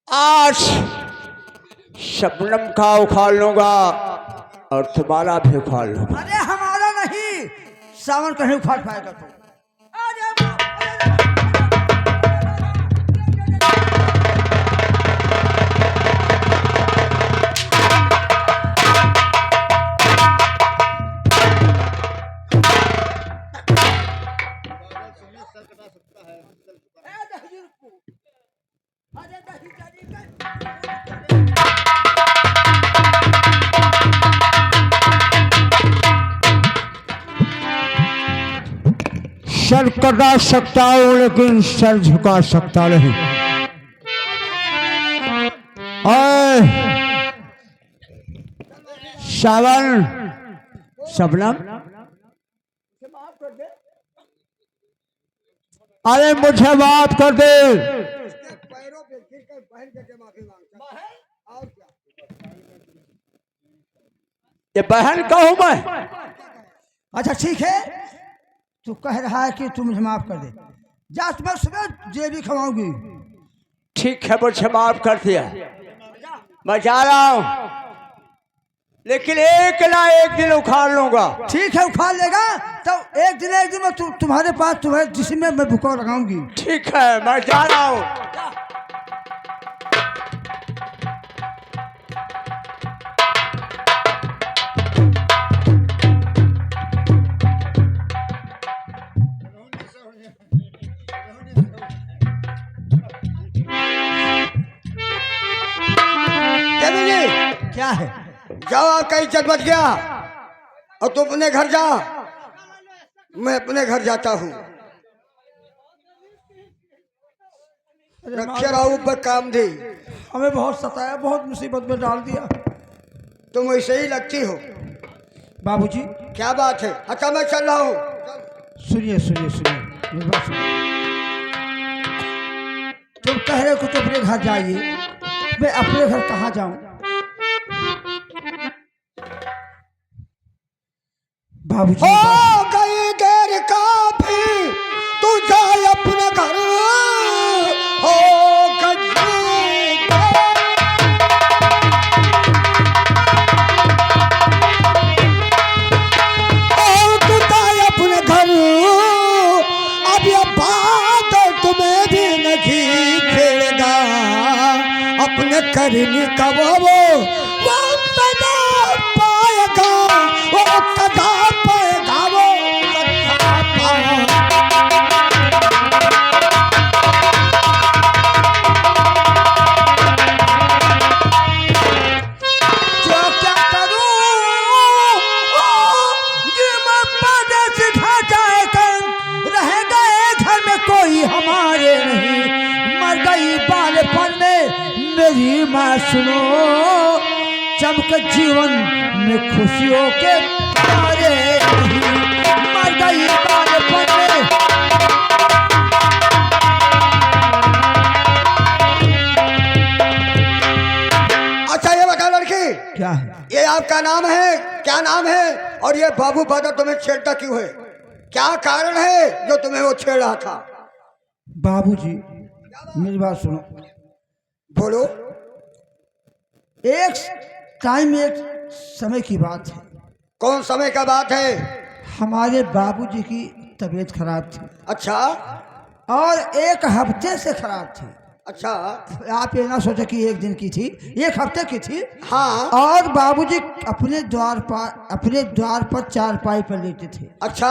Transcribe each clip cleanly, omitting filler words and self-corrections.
आज शबनम का उखाड़ लूंगा और तुम्हारा भी उखाड़ लूंगा। अरे हमारा नहीं, सावन कहीं उखाड़ पाएगा तू। सर कटा सकता हूँ लेकिन सर झुका सकता नहीं। और सावन शबनम, अरे मुझे माफ कर दे। ये बहन का हूं मैं। अच्छा ठीक है, तू कह रहा है कि तू मुझे माफ कर दे। जा मैं सुबह जेबी खवाऊंगी। ठीक है, मुझे माफ कर दिया, मैं जा रहा हूं, लेकिन एक ना एक दिन उखाड़ लूंगा। ठीक है, उखाड़ लेगा तो एक दिन मैं तुम्हारे पास तुम्हारे जिस्म में मैं भूखा लगाऊंगी। ठीक है, मैं जा रहा हूं। क्या है? जाओ, आपका इज्जत बच गया और तुम अपने घर जा, मैं अपने घर जाता हूँ। रखे राहू पर काम दी, हमें बहुत सताया, बहुत मुसीबत में डाल दिया। तुम वैसे ही लगती हो। बाबूजी क्या बात है? अच्छा मैं चल रहा हूँ। सुनिए सुनिए सुनिए, मेरी बात सुनिए। तुम कह रहे हो कि तुम अपने घर जाइए, मैं अपने घर कहाँ जाऊं? बाबूजी हो गई देर काफी, तू जा अपने घर। हो गई तू जा अपने घर। अब ये बात तुम्हें भी नहीं खेलेगा, अपने करनी का वो सदा पाएगा, वो सदा पाएगा, वो सदा पाएगा। जो क्या करूं ये मैं परदेस ढांचा कर, रह गए घर में कोई हमारे नहीं, मर गई बालपन में मेरी माँ। सुनो, चमक जीवन में खुशियों के तारे नहीं, मर गई बालपन में। अच्छा ये बता लड़की, क्या है? ये आपका नाम है? क्या नाम है? और ये बाबू बादल तुम्हें छेड़ता क्यों है? क्या कारण है जो तुम्हें वो छेड़ रहा था? बाबूजी मेरी बात सुनो। बोलो। एक टाइम, एक समय की बात है। कौन समय का बात है? हमारे बाबूजी की तबीयत खराब थी। अच्छा और एक हफ्ते से खराब थी। अच्छा। आप ये ना सोचे कि एक दिन की थी, एक हफ्ते की थी। हाँ। और बाबूजी अपने द्वार पर चारपाई पर लेटे थे। अच्छा।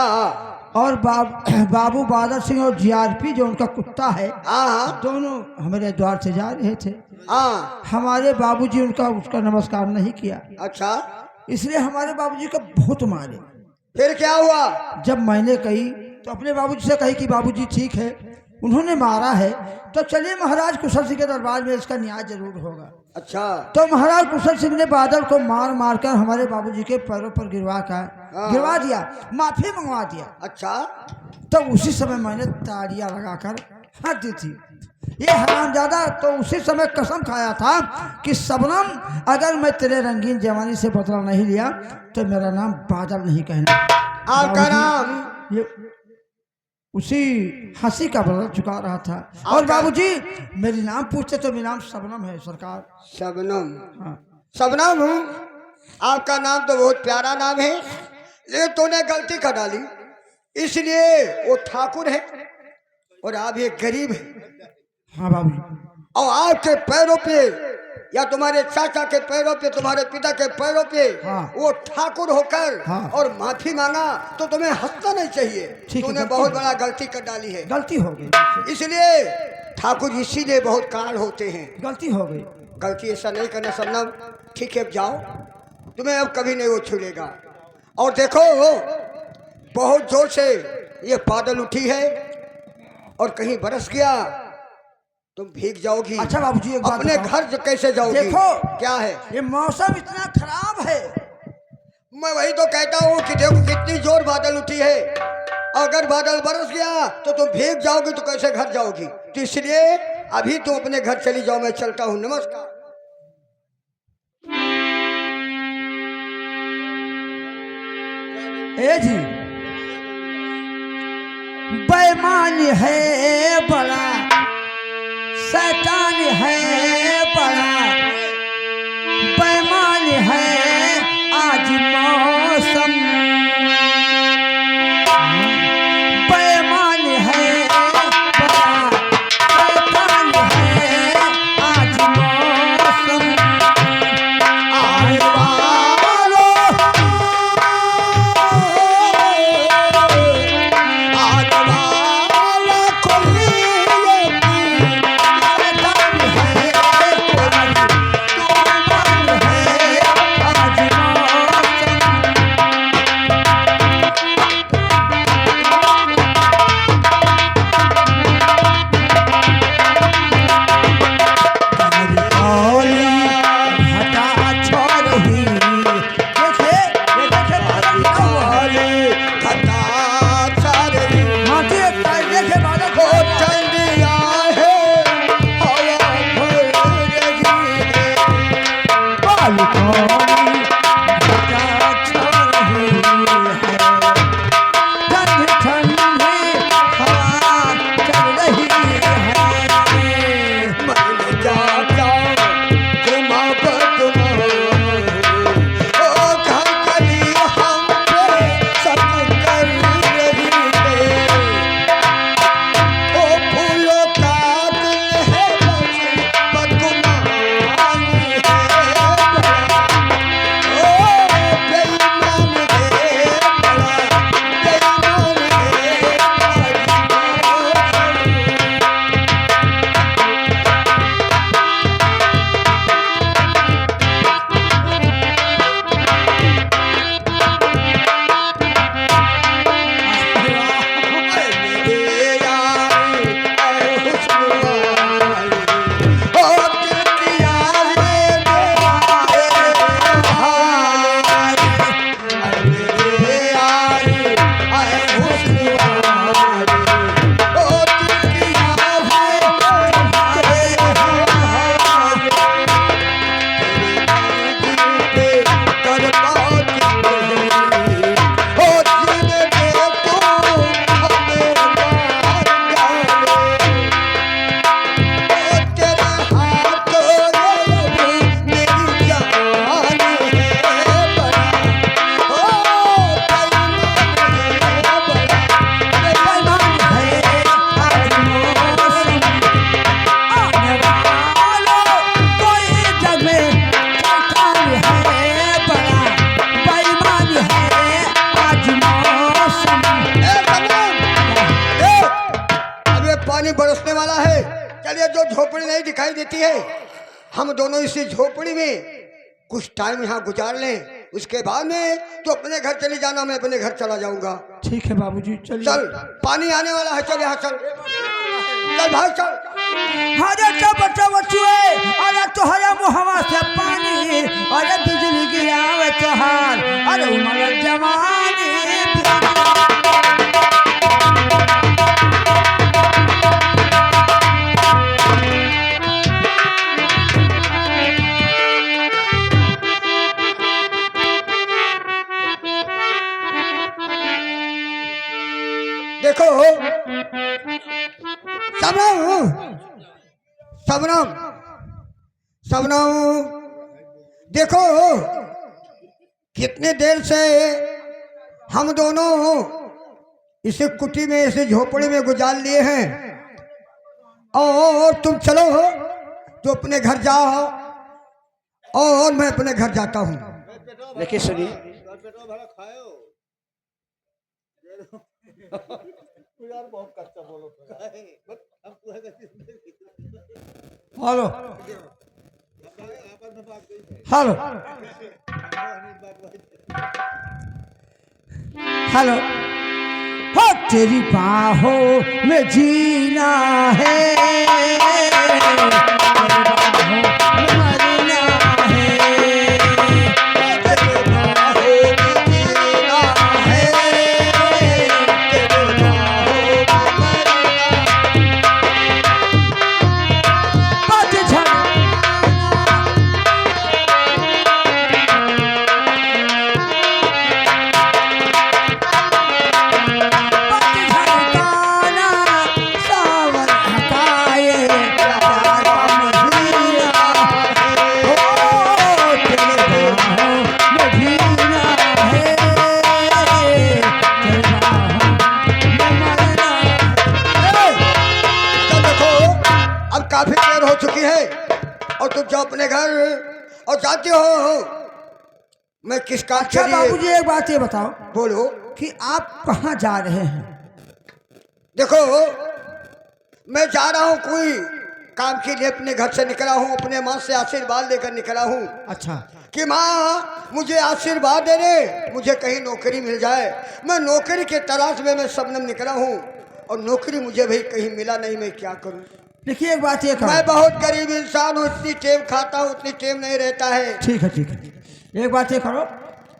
और बाबू बादल सिंह और जीआरपी जो उनका कुत्ता है, हाँ दोनों हमारे द्वार से जा रहे थे। हाँ। हमारे बाबूजी उसका नमस्कार नहीं किया। अच्छा, इसलिए हमारे बाबूजी को बहुत मारे। फिर क्या हुआ? जब मैंने कही तो अपने बाबूजी से कही कि बाबूजी ठीक है, उन्होंने मारा है तो चलिए महाराज कुशल सिंह के दरबार में इसका न्याय जरूर होगा। अच्छा। तो महाराज कुशल सिंह ने बादल को मार कर हमारे बाबूजी के पैरों पर गिरवा दिया, माफी मंगवा दिया। अच्छा। तो उसी समय मैंने ताड़ियां लगाकर हट दी थी। ये हरामजादा तो उसी समय कसम खाया था कि शबनम, अगर मैं तेरे रंगीन जवानी से बदला नहीं लिया तो मेरा नाम बादल नहीं कहना। आपका नाम? ये उसी हंसी का बदला चुका रहा था। और बाबूजी मेरी नाम पूछते तो मेरा नाम शबनम है सरकार। शबनम? हाँ। शबनम हूँ। आपका नाम तो बहुत प्यारा नाम है, लेकिन तूने गलती कर डाली, इसलिए वो ठाकुर है और आप ये गरीब है। हाँ बाबूजी। और आपके पैरों पे या तुम्हारे चाचा के पैरों पे, तुम्हारे पिता के पैरों पे हाँ। वो ठाकुर होकर हाँ। और माफी मांगा तो तुम्हें हंसना नहीं चाहिए। ठीक है, तूने गलती बहुत हो बड़ा गलती कर डाली है। गलती हो गई, इसलिए ठाकुर इसीलिए बहुत कांड होते हैं। गलती हो गई। गलती ऐसा नहीं करना शबनम। ठीक है, अब जाओ, तुम्हें अब कभी नहीं वो छूलेगा। और देखो बहुत जोर से ये बादल उठी है और कहीं बरस गया तुम भीग जाओगी। अच्छा बाबूजी एक बात अपने बताओ। घर कैसे जाओगी? देखो क्या है? ये मौसम इतना खराब है। मैं वही तो कहता हूँ कि देखो कितनी जोर बादल उठी है, अगर बादल बरस गया तो तुम भीग जाओगी तो कैसे घर जाओगी? तो इसलिए अभी तुम अपने घर चली जाओ, मैं चलता हूँ। नमस्कार। ए जी बेईमान है बड़ा, शैतान है बड़ा, बेईमान है आज मौसम, बेईमान है बड़ा, शैतान है आज मौसम। आए वालो बरसने वाला है। चलिए, जो झोपड़ी नहीं दिखाई देती है, हम दोनों इसी झोपड़ी में कुछ टाइम यहाँ गुजार लें, उसके बाद में तो अपने घर चली जाना, मैं अपने घर चला जाऊंगा। ठीक है बाबूजी, चलिए। चल, पानी आने वाला है, चल यहाँ चल, चल भाई चल। अरे क्या बच्चा बच्चुए, अरे तुहरा मुहवा से पानी, अरे बिजली गिरावे तुहार, अरे उमर जवानी। देखो शबनम, शबनम देखो कितने देर से हम दोनों इसे कुटी में, इसे झोपड़ी में गुजार लिए हैं, और तुम चलो तो अपने घर जाओ और मैं अपने घर जाता हूँ। देखिए सुनिए, हेलो हेलो हेलो, हो तेरी बाहों में जीना है, तेरी बाहों में मरना है, तेरे बाहों में जीना है, तेरे बाहों में मरना। पतझड़ पतझड़काना सावन हटाए प्यार का महीना, हो तेरे बाहों में जीना है, तेरे बाहों में मरना है। तो देखो अब काफी देर हो चुकी है और तुम जाओ अपने घर और जाते हो। मैं किस काम अच्छा के बाबूजी, लिए? एक बात ये बताओ बोलो। कि आप कहाँ जा रहे हैं? देखो मैं जा रहा हूँ, कोई काम के लिए अपने घर से निकला हूँ, अपने माँ से आशीर्वाद लेकर निकला हूँ अच्छा, कि माँ मुझे आशीर्वाद दे दे, मुझे कहीं नौकरी मिल जाए। मैं नौकरी के तलाश में मैं शबनम निकला हूँ और नौकरी मुझे भी कहीं मिला नहीं, मैं क्या करूँ? देखिए एक बात ये करो। मैं बहुत गरीब इंसान हूँ, इतनी टेम खाता हूँ, उतनी टेम नहीं रहता है। ठीक है ठीक है, एक बात ये करो,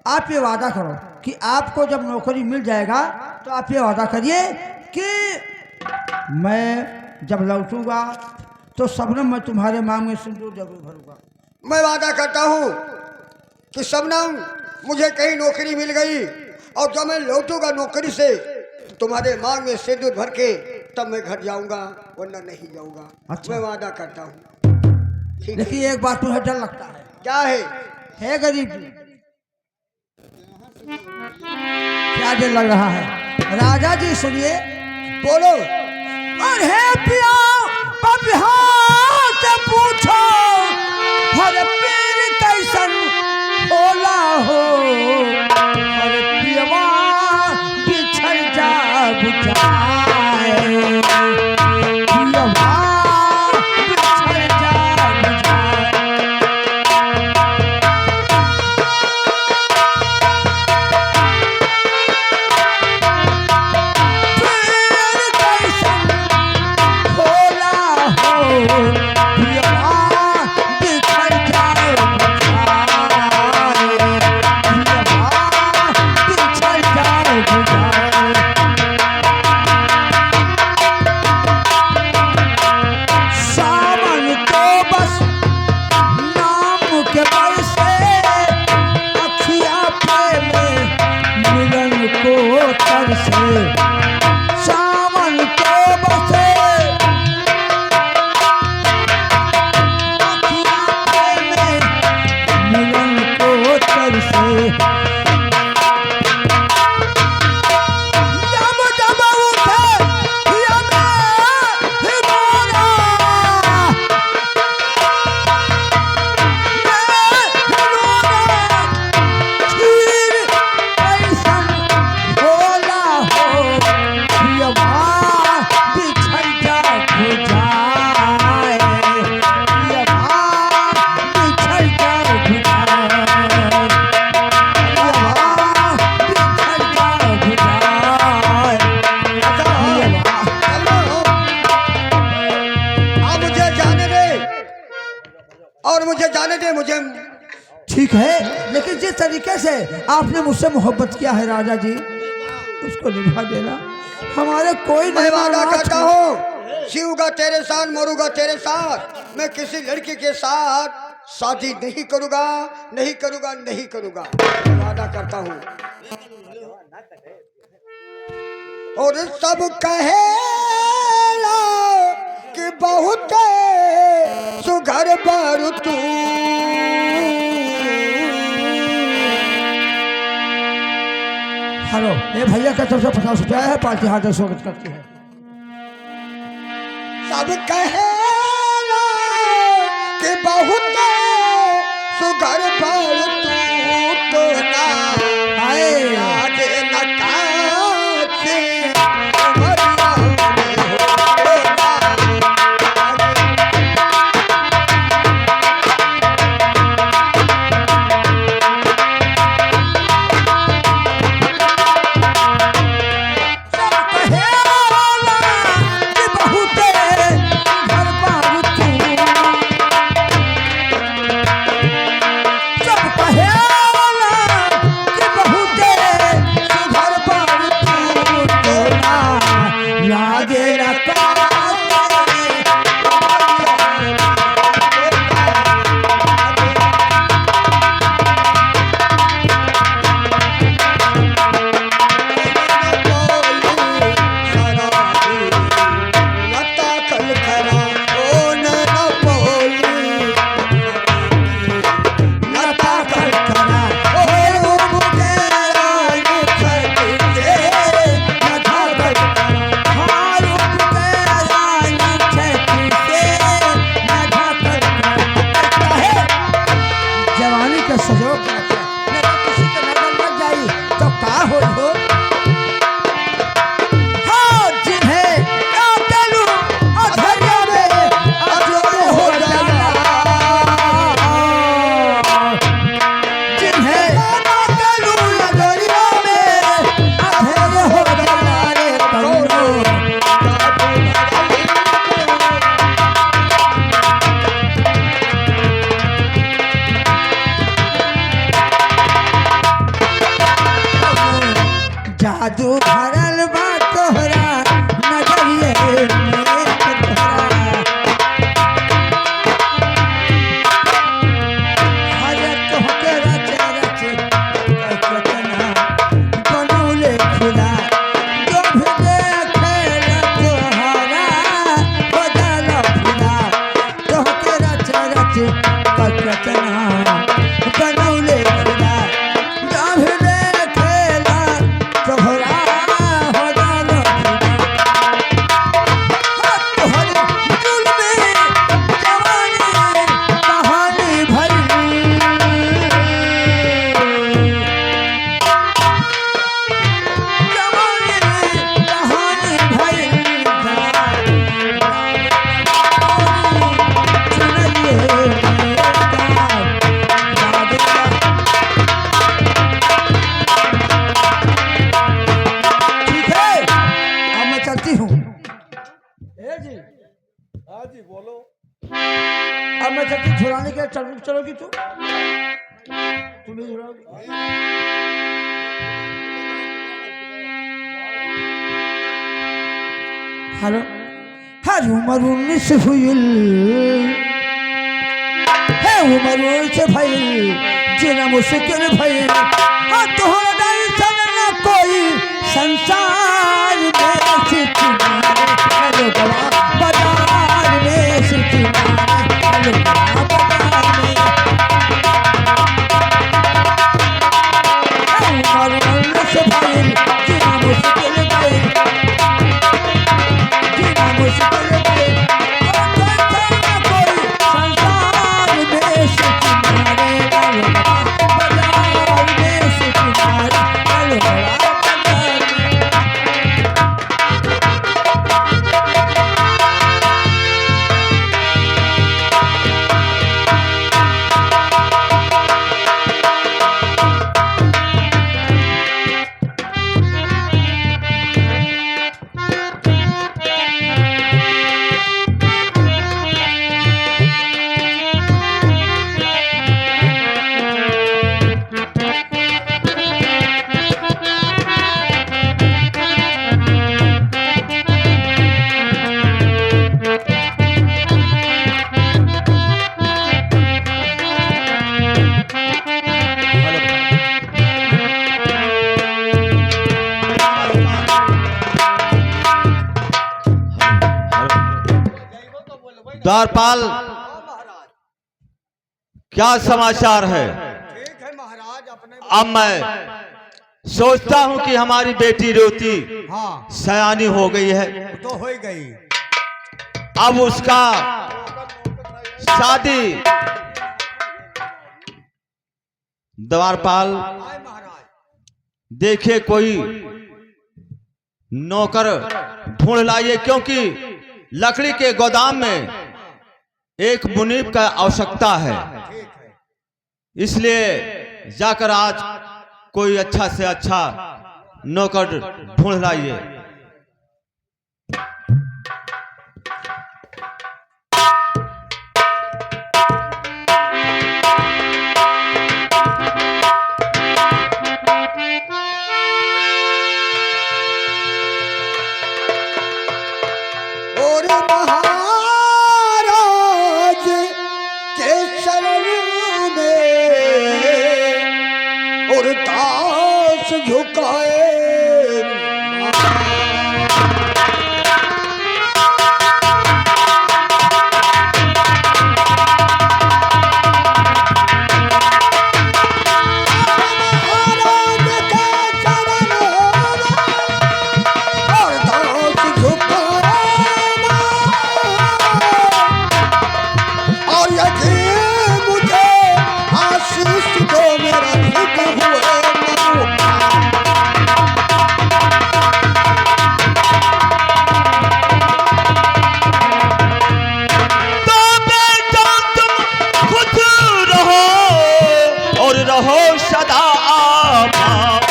आप ये वादा करो कि आपको जब नौकरी मिल जाएगा तो आप ये वादा करिए कि मैं जब लौटूंगा तो शबनम मैं तुम्हारे मांग में सिंदूर जरूर भरूंगा। मैं वादा करता हूँ कि शबनम मुझे कहीं नौकरी मिल गई और जब मैं लौटूंगा नौकरी से तो तुम्हारे मांग में सिंदूर भर के तब मैं घर जाऊंगा, वरना नहीं जाऊंगा। अच्छा। मैं वादा करता हूँ। ठीक है? देखिए एक बात मुझे डर लगता क्या है? है गरीब जी, क्या डर लग रहा है? राजा जी सुनिए, बोलो। और है पिया पपिहा से पूछो, हर पीर कैसन होला हो, हर पियवा बिछड़ जा बुझाए, पियवा बिछड़ जा बुझाए। पीर कैसन होला हो, पियवा बिछड़ जा बुझाए, पियवा बिछड़ जा बुझाए। सावन तो बस नाम के बल से अखियाँ पे में मिलन को तरसे, सावन तो बस अखियाँ पे में मिलन को तरसे। जब जब उठे हिया में हिमारा, आप मुझे जाने दे और मुझे जाने दे। मुझे ठीक है, लेकिन जिस तरीके से आपने मुझसे मोहब्बत किया है राजा जी, उसको निभा देना। हमारे कोई मैं नहीं वादा माना करता हूँ, जीऊंगा तेरे साथ, मरूंगा तेरे साथ। मैं किसी लड़की के साथ शादी नहीं करूंगा, नहीं करूंगा, नहीं करूंगा। वादा करता हूँ। और सब कहेला कि बहुत सुगर बारू तू हेलो, ये भैया का तरफ से 50 रुपया है, पार्टी हार्दिक स्वागत करती है। सब कहे कि बहुत सुगर बारू तू तो ना आए आगे न काचे उमरिया में होते ना जादू भरल बा तोहरा नजरिए में तोहरा हर तोहके रच रच कतना बनौले खुदा जो भी देखे तोहरा बदल खुदा तोहके रच रच कतना बनौले खुदा जो भी देखेला तोहरा हो जानो तोहरे दिल में जवानी कहानी भरी जवानी कहानी भरी चलती हूँ। जी हाँ जी बोलो। अब मैं चलती छुड़ाने के चलोगी तू? तुम ही छुड़ाओगी? हेलो, हर उम्र 19 हुई है, उम्र 19 भई जीना मुश्किल भई, हाँ तोहरा दर्शन न कोई संसार में सिटी मारे, हेलो गवा बाजार में सिटी मारे, हेलो गवा बाजार में उम्र 19 भई जीना मुश्किल भई, जीना मुश्किल भई, हाँ तोहरा न कोई संसार में सिटी मारे, हेलो गवा बाजार में सिटी मारे, हेलो गवा द्वारपाल क्या समाचार है? ठीक है महाराज, अपने अब मैं सोचता हूं कि हमारी बेटी रोती हाँ सयानी हो गई है, तो हो ही गई। अब उसका शादी द्वारपाल आए महाराज। देखे कोई नौकर ढूंढ लाइए, क्योंकि लकड़ी के गोदाम में एक मुनीब का आवश्यकता है। इसलिए जाकर आज कोई अच्छा से अच्छा नौकर ढूंढ लाइए। और महाराज के शरण में और दास झुकाए महाराज के शरण और दास झुकाए और यदि मुझे आशीष दो मेरा सुख हुए तो बेटा तुम खुद रहो और रहो सदा आबाद।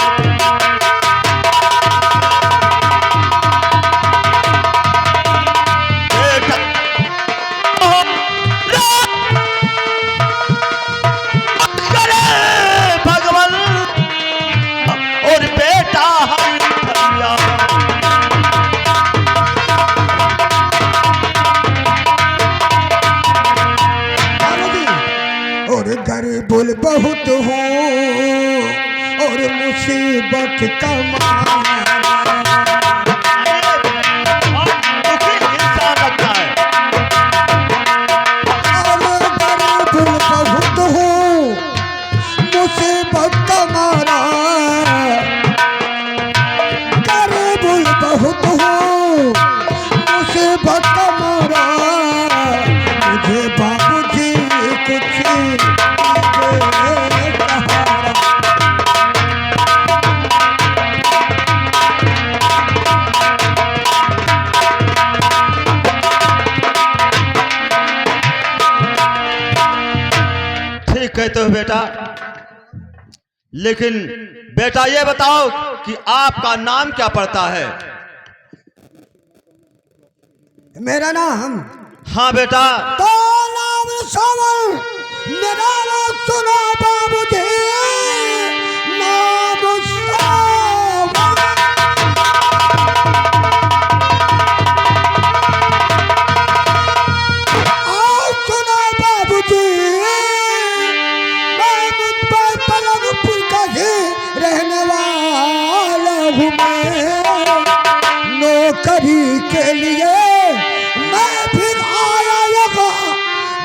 बेटा करे भगवान और बेटा हरिया। और गरीबुल बहुत हूँ और मुसीबत का मारा दुखी इंसान लगता है। और गरीबुल बहुत हूँ मुसीबत का मारा गरीबुल बहुत हूँ मुसीबत का मारा मुझे बाबूजी कुछ सहारा ठीक कहते हो बेटा, लेकिन बेटा ये बताओ कि आपका नाम क्या पड़ता है? मेरा नाम हाँ बेटा। तो नाम सावन मेरा नाम सुनो बाबूजी नाम सावन आज सुनो बाबूजी मैं मुझपर पलंगपुर का ही रहने वाला हूँ मैं नौकरी के लिए मैं फिर आया यहाँ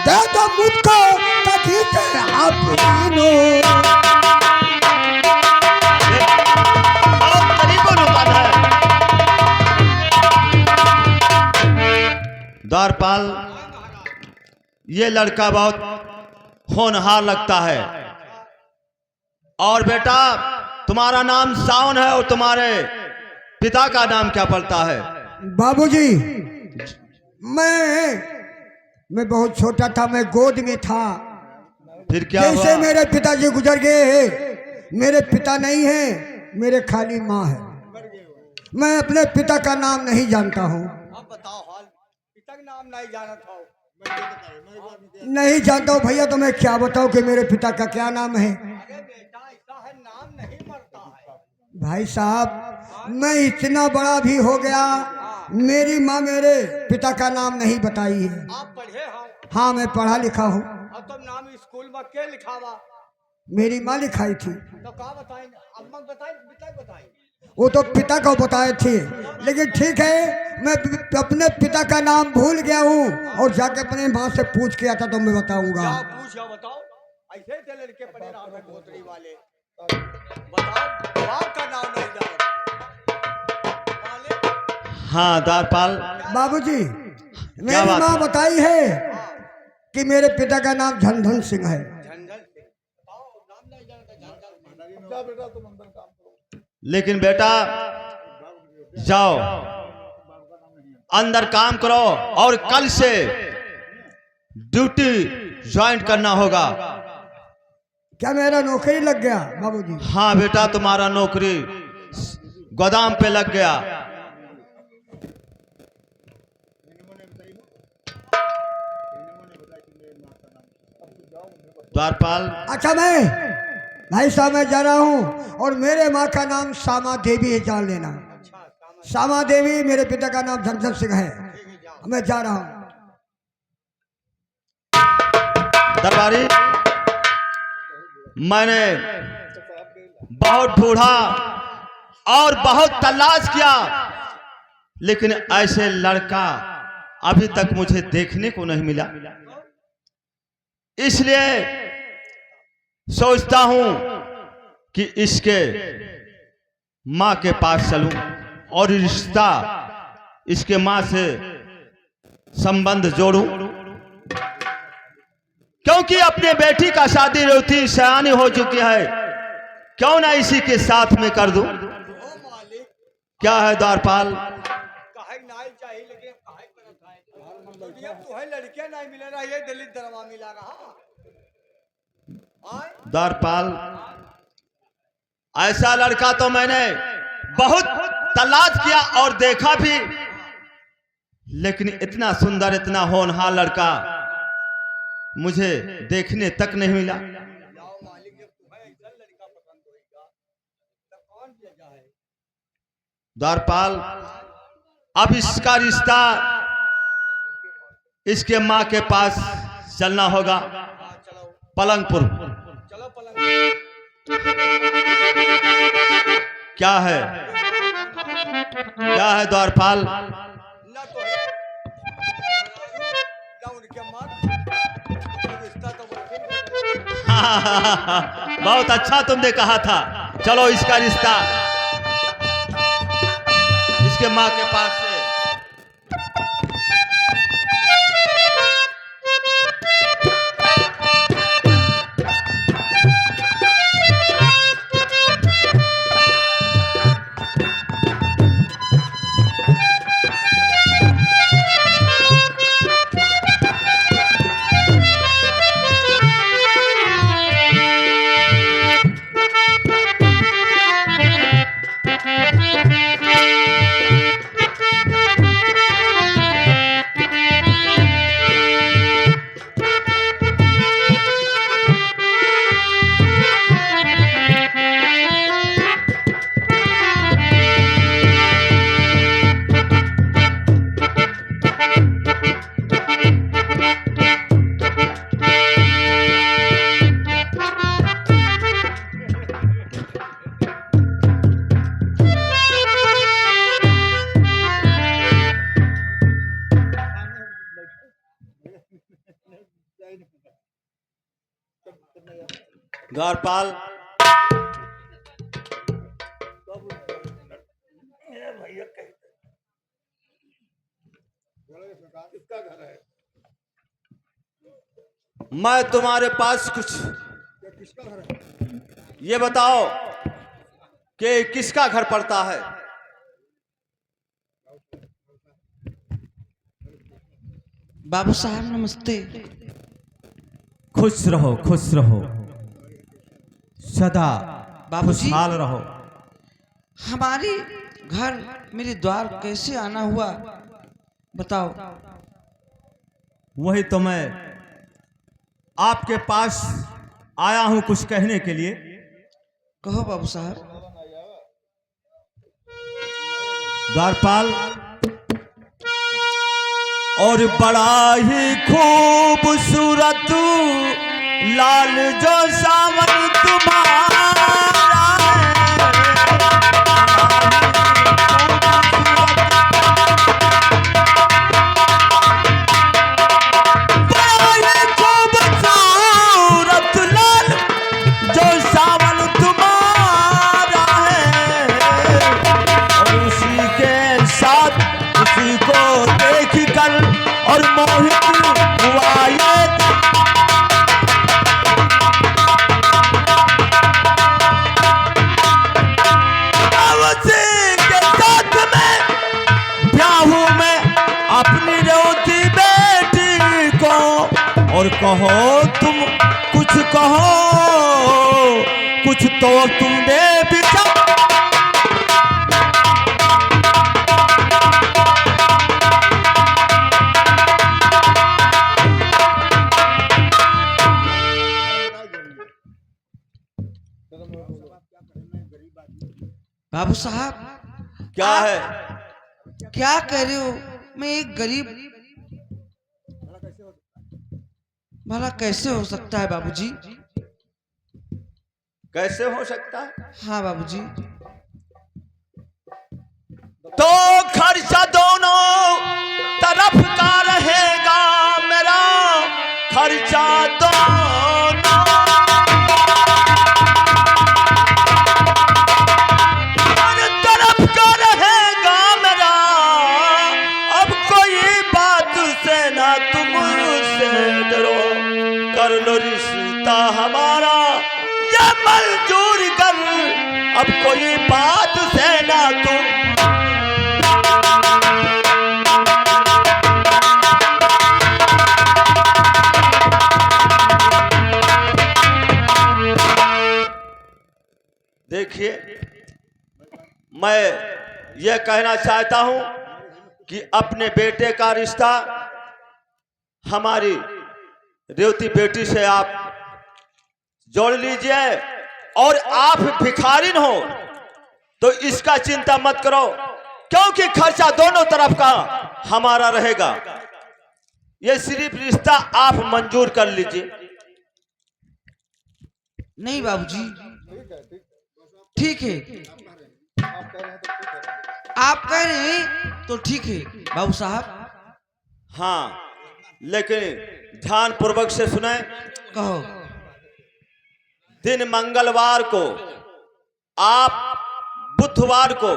दे दो मुझको ताकि आप बहुत गरीबों ने पाला है। द्वारपाल, ये लड़का बहुत होनहार लगता है। और बेटा तुम्हारा नाम सावन है और तुम्हारे पिता का नाम क्या पड़ता है? बाबूजी मैं बहुत छोटा था, मैं गोद में था। फिर क्या जैसे हुआ? मेरे पिताजी गुजर गए, मेरे पिता नहीं है, मेरे खाली माँ है। मैं अपने पिता का नाम नहीं जानता हूँ। आप बताओ हाल, पिता का नाम नहीं जाना था। नहीं जानता हूँ भैया, तो मैं क्या बताऊँ कि मेरे पिता का क्या नाम है। अरे बेटा ऐसा है, नाम नहीं मरता है। भाई साहब मैं इतना बड़ा भी हो गया, मेरी माँ मेरे पिता का नाम नहीं बताई है। आप पढ़े हो? हाँ मैं पढ़ा लिखा हूँ। अब तुम नाम स्कूल में क्या लिखावा? मेरी माँ लिखाई थी। तो कहा बताएं, अम्मा बताएं, पिता बताएं। वो तो पिता को बताए थे, लेकिन ठीक है मैं अपने पिता का नाम भूल गया हूँ और जाके अपने माँ से पूछ के आता तो मैं बताऊंगा। क्या पूछ या बताओ। ऐसे थे लड़के पड़े राम में भोतड़ी वाले। बताओ बाप का नाम नहीं जाने हाँ द्वारपाल, बाबूजी, क्या मेरी बात माँ है? बताई है कि मेरे पिता का नाम झनझन सिंह है। लेकिन बेटा जाओ अंदर काम करो और कल से ड्यूटी ज्वाइन करना होगा। क्या मेरा नौकरी लग गया बाबूजी? हाँ बेटा, तुम्हारा नौकरी गोदाम पे लग गया। द्वारपाल, अच्छा मैं भाई साहब मैं जा रहा हूँ और मेरे माँ का नाम सामा देवी है, जान लेना। सामा देवी, मेरे पिता का नाम झनझन सिंह है। मैं जा रहा हूँ। दरबारी, मैंने बहुत ढूंढा और बहुत तलाश किया, लेकिन ऐसे लड़का अभी तक मुझे देखने को नहीं मिला। इसलिए सोचता हूं कि इसके मां के पास चलूं और रिश्ता इसके मां से संबंध जोड़ूं, क्योंकि अपने बेटी का शादी रोती सयानी हो चुकी है, क्यों ना इसी के साथ में कर दूं। क्या है द्वारपाल? काहे नाई चाहिए लेकिन काहे करत है? अब तो है लड़कियां नहीं मिल रहा, ये दलित दरवा मिला रहा। द्वारपाल, ऐसा लड़का तो मैंने बहुत तलाश किया और देखा भी, लेकिन इतना सुंदर, इतना होनहार लड़का मुझे देखने तक नहीं मिला। द्वारपाल, अब इसका रिश्ता इसके मां के पास चलना होगा, पलंगपुर। चलो पलंग। क्या है, क्या है द्वारपाल? ना तो है ना उनके मां, रिश्ता तो बहुत अच्छा तुमने कहा था। चलो इसका रिश्ता इसके मां के पास से। द्वारपाल, मैं तुम्हारे पास कुछ ये बताओ कि किसका घर पड़ता है? बाबू साहब नमस्ते। खुश रहो, खुश रहो, सदा बाबूजी, खुशहाल रहो। हमारी घर मेरे द्वार कैसे आना हुआ बताओ। वही तो मैं आपके पास आया हूं कुछ कहने के लिए। कहो बाबू साहब। द्वारपाल, और बड़ा ही खूबसूरत लाल जो सावन तुम्हारा है, बड़ा ही खूबसूरत लाल और कहो तुम कुछ कहो, कुछ तो तुमने विचार। बाबू साहब क्या है? क्या कह रहे हो? मैं एक गरीब, भला कैसे हो सकता है बाबूजी? कैसे हो सकता है? हाँ बाबूजी। तो खर्चा दोनों तरफ का रहेगा मेरा, खर्चा दोनों तरफ का रहेगा मेरा। अब कोई बात से ना तुमसे डरो, कर लो रिश्ता हमारा ये मंजूर कर। अब कोई बात से ना तुम देखिए, मैं यह कहना चाहता हूं कि अपने बेटे का रिश्ता हमारी रेवती बेटी से आप जोड़ लीजिए। और आप भिखारिन हो तो इसका चिंता मत करो, क्योंकि खर्चा दोनों तरफ का हमारा रहेगा। यह सिर्फ रिश्ता आप मंजूर कर लीजिए। नहीं बाबूजी, ठीक है, आप कह रहे हैं तो ठीक है बाबू साहब। हाँ, लेकिन ध्यान पूर्वक से सुने। कहो। दिन मंगलवार को, आप बुधवार को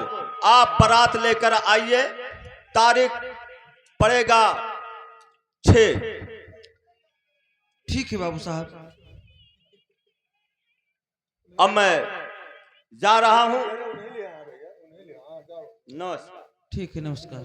आप बारात लेकर आइए। तारीख पड़ेगा 6। ठीक है बाबू साहब। अब मैं जा रहा हूं। नमस्कार। ठीक है, नमस्कार।